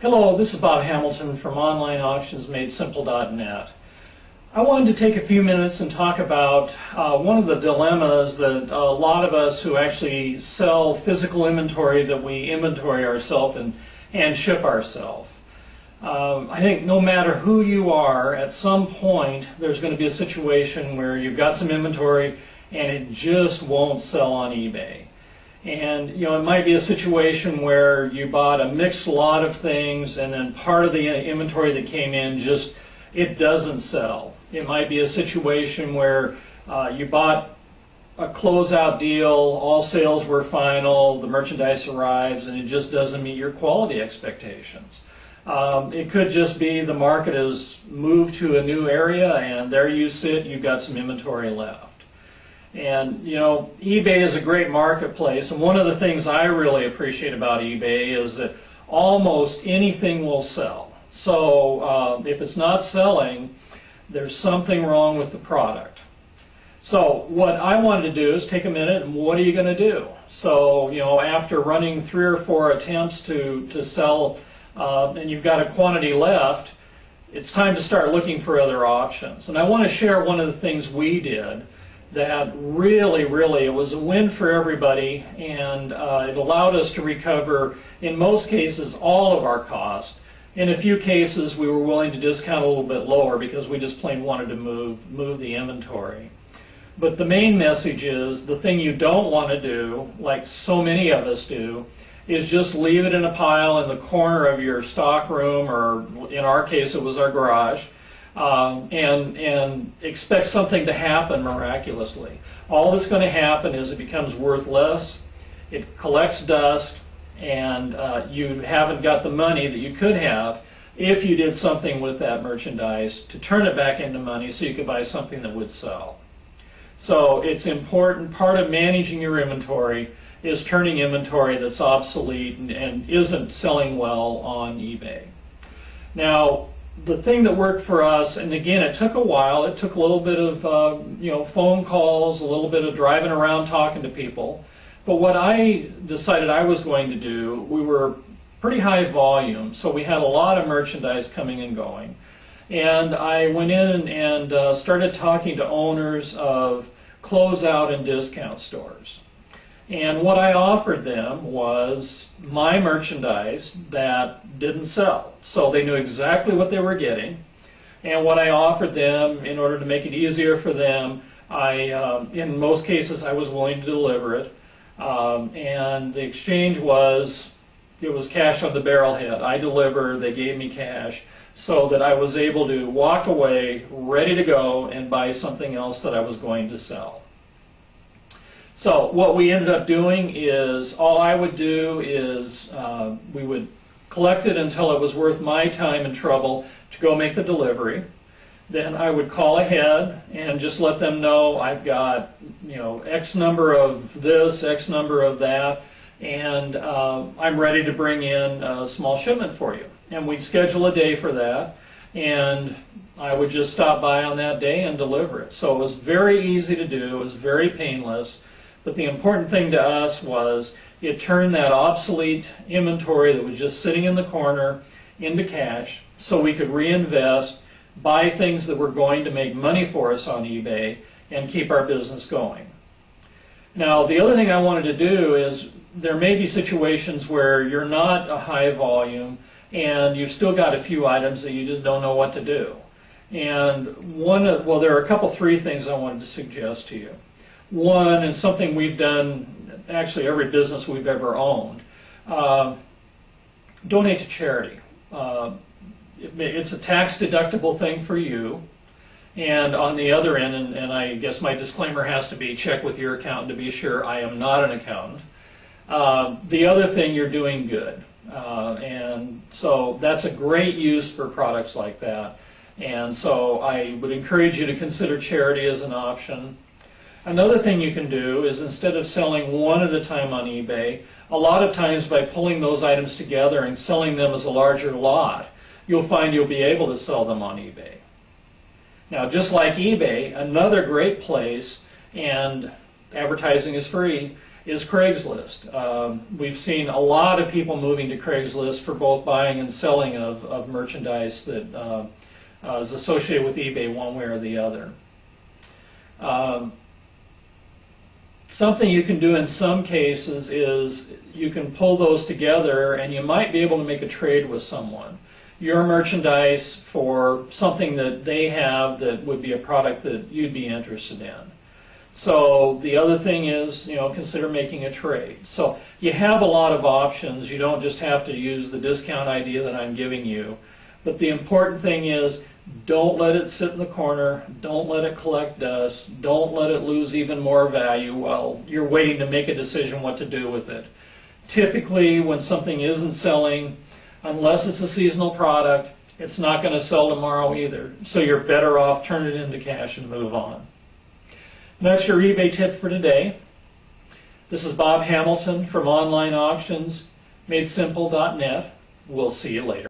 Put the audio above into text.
Hello, this is Bob Hamilton from OnlineAuctionsMadeSimple.net. I wanted to take a few minutes and talk about one of the dilemmas that a lot of us who actually sell physical inventory, that we inventory ourselves and ship ourselves. I think no matter who you are, at some point there's going to be a situation where you've got some inventory and it just won't sell on eBay. And it might be a situation where you bought a mixed lot of things and then part of the inventory that came in it doesn't sell. It might be a situation where you bought a closeout deal, all sales were final, the merchandise arrives and it just doesn't meet your quality expectations. It could just be the market has moved to a new area and there you sit, you've got some inventory left. And eBay is a great marketplace, and one of the things I really appreciate about eBay is that almost anything will sell. So if it's not selling, there's something wrong with the product. So what I wanted to do is take a minute and what are you going to do? So after running 3 or 4 attempts to sell and you've got a quantity left, it's time to start looking for other options. And I want to share one of the things we did that really, it was a win for everybody, and it allowed us to recover, in most cases, all of our costs. In a few cases, we were willing to discount a little bit lower because we just plain wanted to move the inventory. But the main message is, the thing you don't want to do, like so many of us do, is just leave it in a pile in the corner of your stock room, or in our case, it was our garage, and expect something to happen miraculously. All that's going to happen is it becomes worth less, it collects dust, and you haven't got the money that you could have if you did something with that merchandise to turn it back into money so you could buy something that would sell. So it's important, part of managing your inventory is turning inventory that's obsolete and isn't selling well on eBay. Now, the thing that worked for us, and again, it took a while. It took a little bit of phone calls, a little bit of driving around talking to people. But what I decided I was going to do, we were pretty high volume, so we had a lot of merchandise coming and going. And I went in and started talking to owners of closeout and discount stores. And what I offered them was my merchandise that didn't sell. So they knew exactly what they were getting. And what I offered them, in order to make it easier for them, in most cases I was willing to deliver it. And the exchange was, it was cash on the barrelhead. I delivered, they gave me cash, so that I was able to walk away ready to go and buy something else that I was going to sell. So what we ended up doing is, all I would do is we would collect it until it was worth my time and trouble to go make the delivery. Then I would call ahead and just let them know I've got X number of this, X number of that, and I'm ready to bring in a small shipment for you. And we'd schedule a day for that, and I would just stop by on that day and deliver it. So it was very easy to do, it was very painless. But the important thing to us was it turned that obsolete inventory that was just sitting in the corner into cash so we could reinvest, buy things that were going to make money for us on eBay, and keep our business going. Now, the other thing I wanted to do is, there may be situations where you're not a high volume and you've still got a few items that you just don't know what to do. And there are a couple, 3 things I wanted to suggest to you. One, and something we've done, actually every business we've ever owned, donate to charity. It's a tax-deductible thing for you, and on the other end, and I guess my disclaimer has to be, check with your accountant to be sure I am not an accountant. The other thing, you're doing good. And so that's a great use for products like that. And so I would encourage you to consider charity as an option. Another thing you can do is, instead of selling one at a time on eBay, a lot of times by pulling those items together and selling them as a larger lot, you'll find you'll be able to sell them on eBay. Now, just like eBay, another great place, and advertising is free, is Craigslist. We've seen a lot of people moving to Craigslist for both buying and selling of merchandise that is associated with eBay one way or the other. Something you can do in some cases is you can pull those together and you might be able to make a trade with someone. Your merchandise for something that they have that would be a product that you'd be interested in. So the other thing is, consider making a trade. So you have a lot of options. You don't just have to use the discount idea that I'm giving you. But the important thing is, don't let it sit in the corner. Don't let it collect dust. Don't let it lose even more value while you're waiting to make a decision what to do with it. Typically, when something isn't selling, unless it's a seasonal product, it's not going to sell tomorrow either. So you're better off turn it into cash and move on. That's your eBay tip for today. This is Bob Hamilton from Online Auctions, MadeSimple.net. We'll see you later.